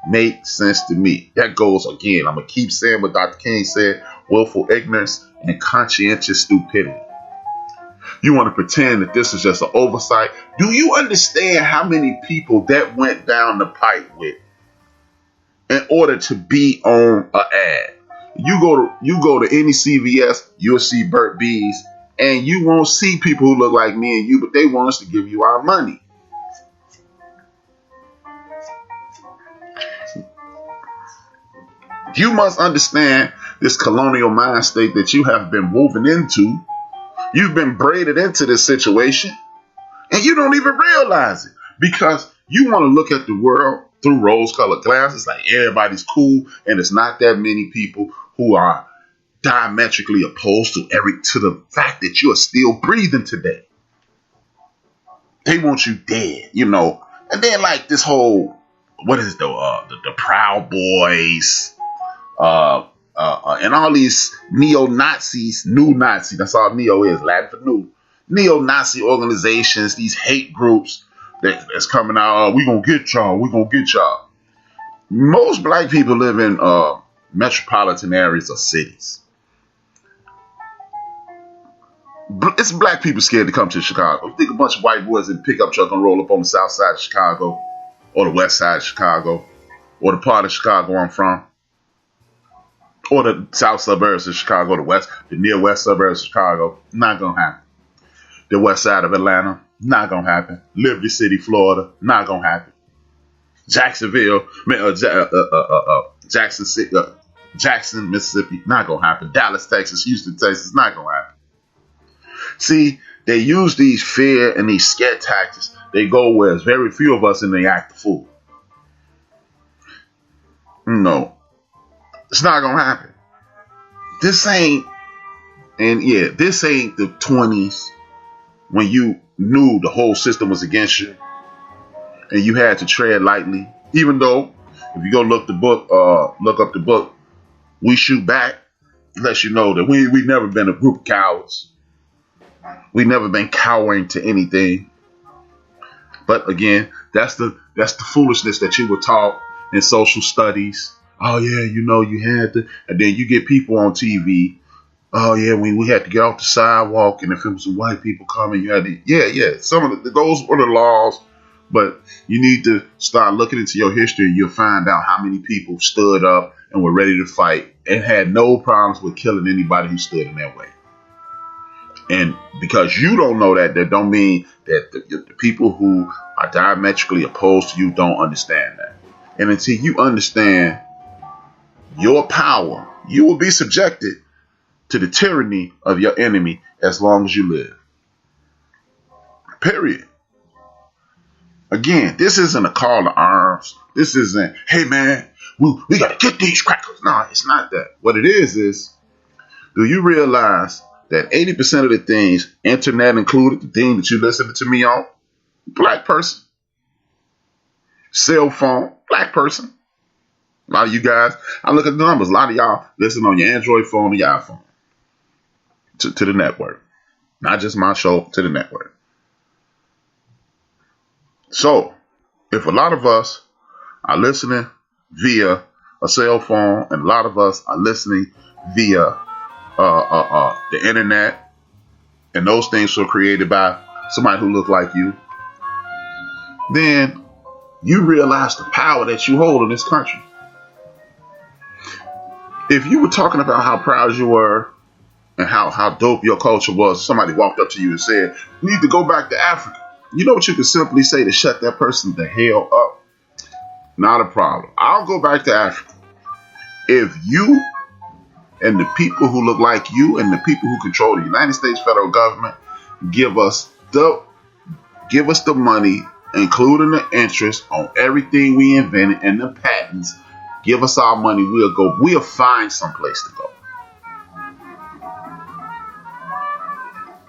make sense to me. That goes again. I'm going to keep saying what Dr. King said, willful ignorance and conscientious stupidity. You want to pretend that this is just an oversight. Do you understand how many people that went down the pipe with in order to be on an ad? You go to any CVS, you'll see Burt Bees, and you won't see people who look like me and you, but they want us to give you our money. You must understand this colonial mind state that you have been woven into. You've been braided into this situation, and you don't even realize it because you want to look at the world through rose-colored glasses, like everybody's cool, and it's not that many people who are diametrically opposed to the fact that you are still breathing today. They want you dead, and then like this whole, what is the Proud Boys, and all these neo-Nazis, new Nazis, that's all neo is, Latin for new, neo-Nazi organizations, these hate groups that's coming out, we gonna get y'all. Most black people live in metropolitan areas or cities. It's black people scared to come to Chicago. You think a bunch of white boys in a pickup truck gonna roll up on the south side of Chicago, or the west side of Chicago, or the part of Chicago I'm from, or the south suburbs of Chicago, the near west suburbs of Chicago? Not gonna happen. The west side of Atlanta? Not gonna happen. Liberty City, Florida? Not gonna happen. Jacksonville, Jackson, Mississippi? Not gonna happen. Dallas, Texas, Houston, Texas? Not gonna happen. See, they use these fear and these scare tactics. They go where there's very few of us and they act the fool. No. It's not gonna happen. This ain't the 20s when you knew the whole system was against you and you had to tread lightly. Even though, if you go look up the book, We Shoot Back, it lets you know that we've never been a group of cowards. We've never been cowering to anything. But again, that's the foolishness that you were taught in social studies. Oh yeah, you had to, and then you get people on TV. Oh yeah, we had to get off the sidewalk, and if it was some white people coming, you had to, some of those were the laws. But you need to start looking into your history. You'll find out how many people stood up and were ready to fight and had no problems with killing anybody who stood in their way. And because you don't know that don't mean that the people who are diametrically opposed to you don't understand that. And until you understand your power, you will be subjected to the tyranny of your enemy as long as you live. Period. Again, this isn't a call to arms. This isn't, hey man, we got to get these crackers. No, it's not that. What it is, do you realize that 80% of the things, internet included, the thing that you listen to me on, black person. Cell phone, black person. A lot of you guys, I look at the numbers. A lot of y'all listen on your Android phone or your iPhone to the network. Not just my show, to the network. So, if a lot of us are listening via a cell phone and a lot of us are listening via the internet, and those things were created by somebody who looked like you, then you realize the power that you hold in this country. If you were talking about how proud you were and how dope your culture was, somebody walked up to you and said, you need to go back to Africa. You know what you could simply say to shut that person the hell up? Not a problem. I'll go back to Africa. If you and the people who look like you and the people who control the United States federal government give us the money, including the interest on everything we invented and the patents, give us our money, we'll find someplace to go.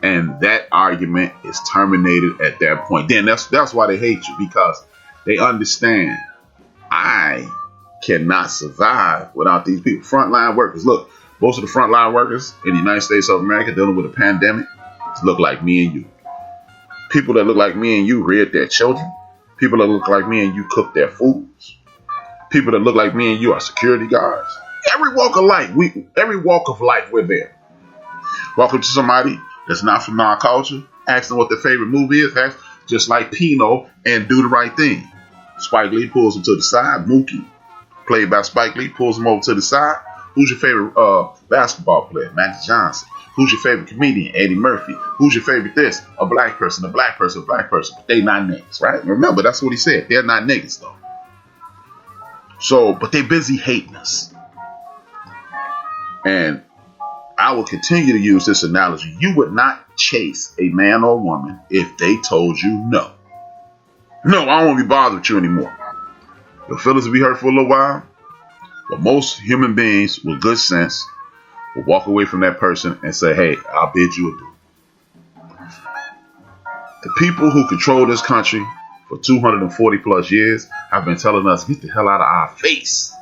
And that argument is terminated at that point. Then that's why they hate you, because they understand I cannot survive without these people. Frontline workers. Look, most of the frontline workers in the United States of America dealing with a pandemic look like me and you. People that look like me and you reared their children. People that look like me and you cook their foods. People that look like me and you are security guards. Every walk of life, we're there. Walk up to somebody that's not from our culture, ask them what their favorite movie is, just like Pino, and do the right thing. Spike Lee pulls him to the side. Mookie, played by Spike Lee, pulls him over to the side. Who's your favorite basketball player? Magic Johnson. Who's your favorite comedian? Eddie Murphy. Who's your favorite this? A black person, a black person, a black person. But they not niggas, right? Remember, that's what he said. They're not niggas, though. So, but they busy hating us. And I will continue to use this analogy. You would not chase a man or woman if they told you no. No, I don't want to be bothered with you anymore. Your feelings will be hurt for a little while. But most human beings with good sense will walk away from that person and say, hey, I'll bid you adieu. The people who control this country for 240 plus years have been telling us, get the hell out of our face.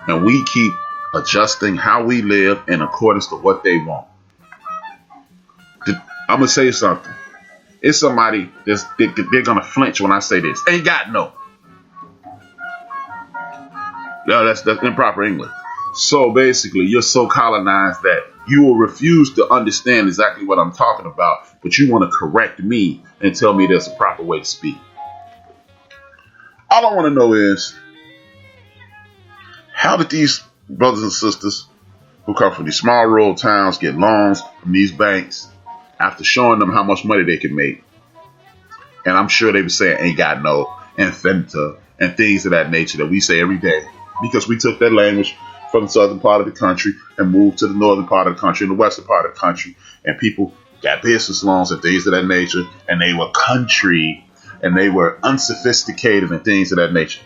And we keep adjusting how we live in accordance to what they want. I'm going to say something. It's somebody they're going to flinch when I say this. Ain't got no. No, that's improper English. So basically, you're so colonized that you will refuse to understand exactly what I'm talking about, but you want to correct me and tell me there's a proper way to speak. All I want to know is, how did these brothers and sisters who come from these small rural towns get loans from these banks after showing them how much money they can make? And I'm sure they were saying ain't got no, and fenta, and things of that nature that we say every day, because we took that language from the southern part of the country and moved to the northern part of the country and the western part of the country, and people got business loans and things of that nature, and they were country and they were unsophisticated and things of that nature.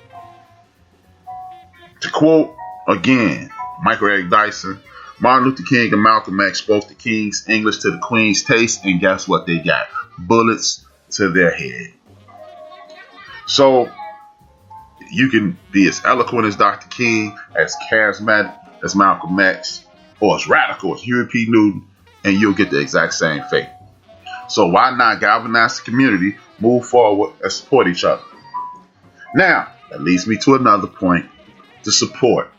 To quote again Michael Eric Dyson, Martin Luther King and Malcolm X spoke the King's English to the Queen's taste, and guess what they got? Bullets to their head. So you can be as eloquent as Dr. King, as charismatic as Malcolm X, or as radical as Huey P. Newton, and you'll get the exact same fate. So why not galvanize the community, move forward, and support each other? Now, that leads me to another point, the support.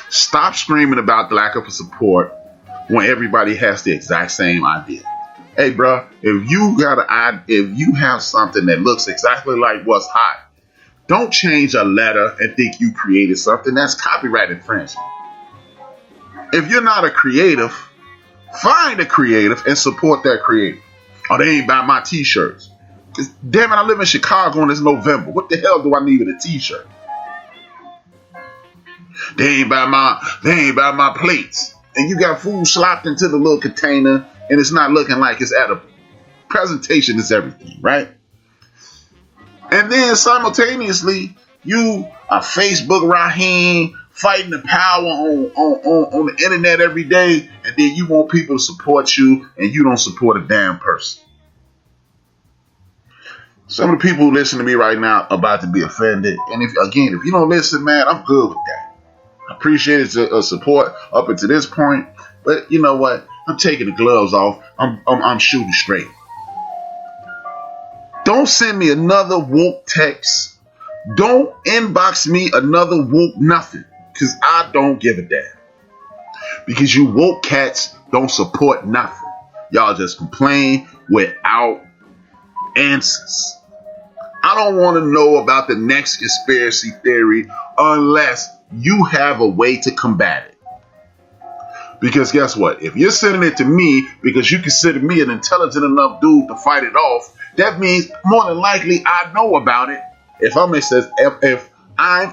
Stop screaming about the lack of support when everybody has the exact same idea. Hey, bro, if you have something that looks exactly like what's hot, don't change a letter and think you created something. That's copyright infringement. If you're not a creative, find a creative and support that creative. Or they ain't buy my t-shirts. Damn it, I live in Chicago and it's November. What the hell do I need with a t-shirt? They ain't buy my plates. And you got food slopped into the little container and it's not looking like it's at a presentation is everything, right? And then simultaneously, you are Facebook Raheem fighting the power on the internet every day, and then you want people to support you, and you don't support a damn person. Some of the people who listen to me right now are about to be offended, and if you don't listen, man, I'm good with that. I appreciate it support up until this point, but you know what? I'm taking the gloves off. I'm shooting straight. Don't send me another woke text. Don't inbox me another woke nothing. Because I don't give a damn. Because you woke cats don't support nothing. Y'all just complain without answers. I don't want to know about the next conspiracy theory unless you have a way to combat it. Because guess what? If you're sending it to me because you consider me an intelligent enough dude to fight it off, that means more than likely I know about it. If I'm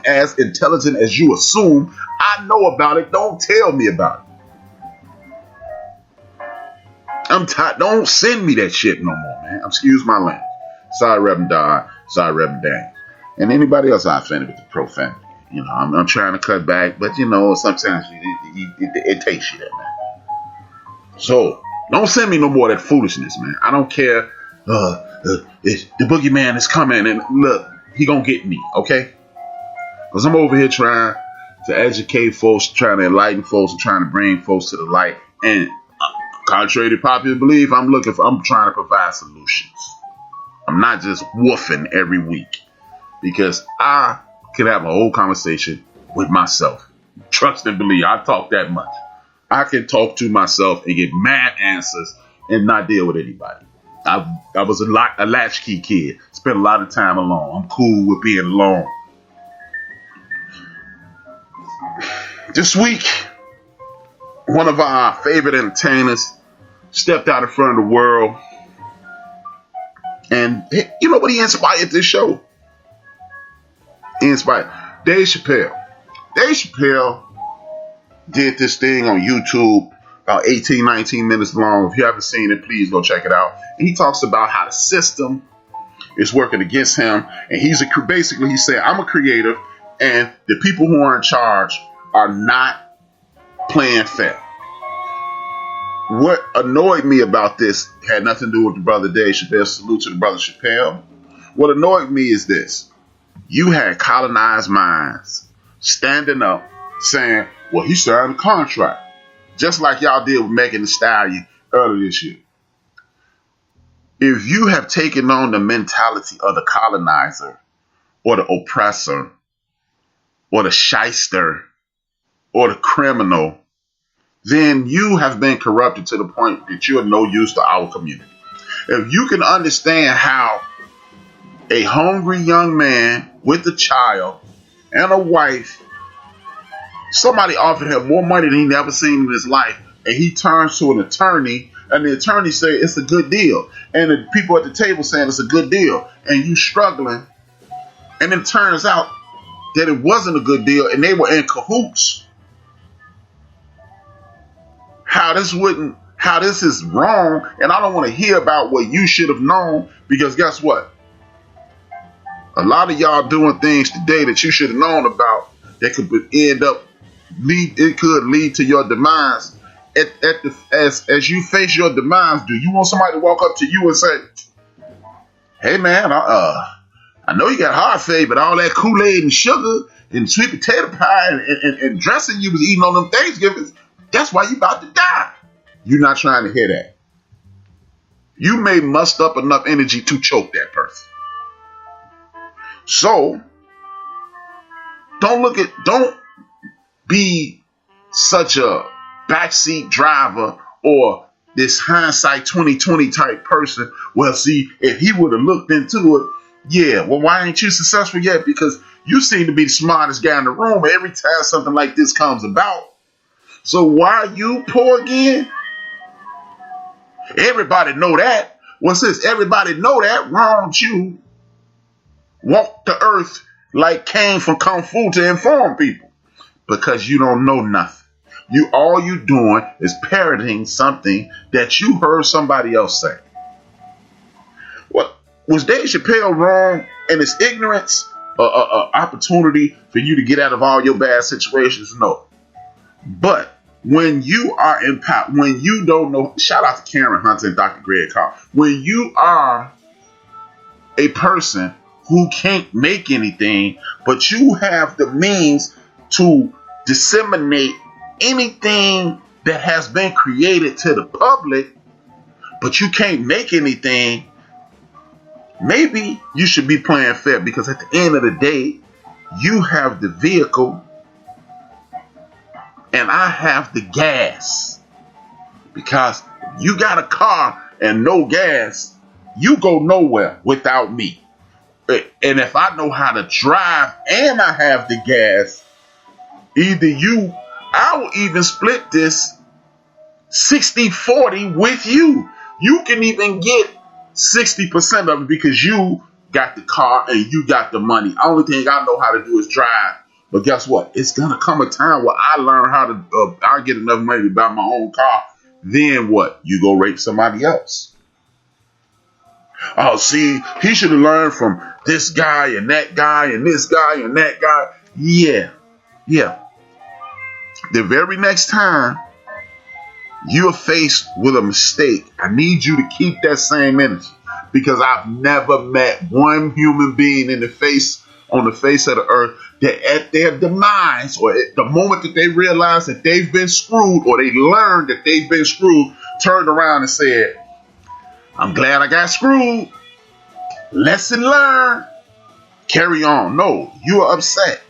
as intelligent as you assume, I know about it. Don't tell me about it. I'm tired. Don't send me that shit no more, man. Excuse my language. Sorry, Reverend Dodd. Sorry, Reverend Dang. And anybody else I offended with the profanity. You know, I'm trying to cut back, but you know, sometimes it takes you there, man. So don't send me no more of that foolishness, man. I don't care. The boogeyman is coming, and look, he gonna get me, okay? Because I'm over here trying to educate folks, trying to enlighten folks, and trying to bring folks to the light. And contrary to popular belief, I'm trying to provide solutions. I'm not just woofing every week, because I can have a whole conversation with myself. Trust and believe, I talk that much. I can talk to myself and get mad answers and not deal with anybody. I was a latchkey kid. Spent a lot of time alone. I'm cool with being alone. This week, one of our favorite entertainers stepped out in front of the world. And you know what he inspired this show? He inspired Dave Chappelle. Dave Chappelle did this thing on YouTube, about 18, 19 minutes long. If you haven't seen it, please go check it out. And he talks about how the system is working against him. And basically he said, I'm a creative, and the people who are in charge are not playing fair. What annoyed me about this had nothing to do with the brother Dave Chappelle. Salute to the brother Chappelle. What annoyed me is this. You had colonized minds standing up saying, well, he signed a contract. Just like y'all did with Megan Thee Stallion earlier this year. If you have taken on the mentality of the colonizer or the oppressor or the shyster or the criminal, then you have been corrupted to the point that you are no use to our community. If you can understand how a hungry young man with a child and a wife, somebody offered him more money than he never seen in his life, and he turns to an attorney, and the attorney say it's a good deal, and the people at the table saying it's a good deal, and you struggling, and it turns out that it wasn't a good deal, and they were in cahoots. How this is wrong, and I don't want to hear about what you should have known, because guess what? A lot of y'all doing things today that you should have known about that could lead to your demise. As you face your demise, do you want somebody to walk up to you and say, hey man, I know you got heart failure, but all that Kool-Aid and sugar and sweet potato pie and dressing you was eating on them Thanksgivings, that's why you about to die. You're not trying to hear that. You may muster up enough energy to choke that person. So, don't be such a backseat driver or this hindsight 2020 type person. Well, see, if he would have looked into it, yeah, well, why ain't you successful yet? Because you seem to be the smartest guy in the room every time something like this comes about. So why you poor again? Everybody know that. Well, since everybody know that, why don't you walk the earth like Cain from Kung Fu to inform people? Because you don't know nothing. All you doing is parroting something that you heard somebody else say. What was Dave Chappelle wrong in his ignorance? Opportunity for you to get out of all your bad situations? No. But when you are in power, when you don't know, shout out to Karen Hunter and Dr. Greg Carr. When you are a person who can't make anything, but you have the means to disseminate anything that has been created to the public, but you can't make anything, maybe you should be playing fair, because at the end of the day, you have the vehicle and I have the gas. Because you got a car and no gas, you go nowhere without me. And if I know how to drive and I have the gas, I will even split this 60-40 with you. You can even get 60% of it because you got the car and you got the money. Only thing I know how to do is drive. But guess what? It's going to come a time where I learn how to, I get enough money to buy my own car. Then what? You go rape somebody else. Oh, see, he should have learned from this guy and that guy and this guy and that guy. Yeah. The very next time you're faced with a mistake, I need you to keep that same energy, because I've never met one human being on the face of the earth that at their demise, or at the moment that they realize that they've been screwed, or they learned that they've been screwed, turned around and said, I'm glad I got screwed. Lesson learned. Carry on. No, you are upset.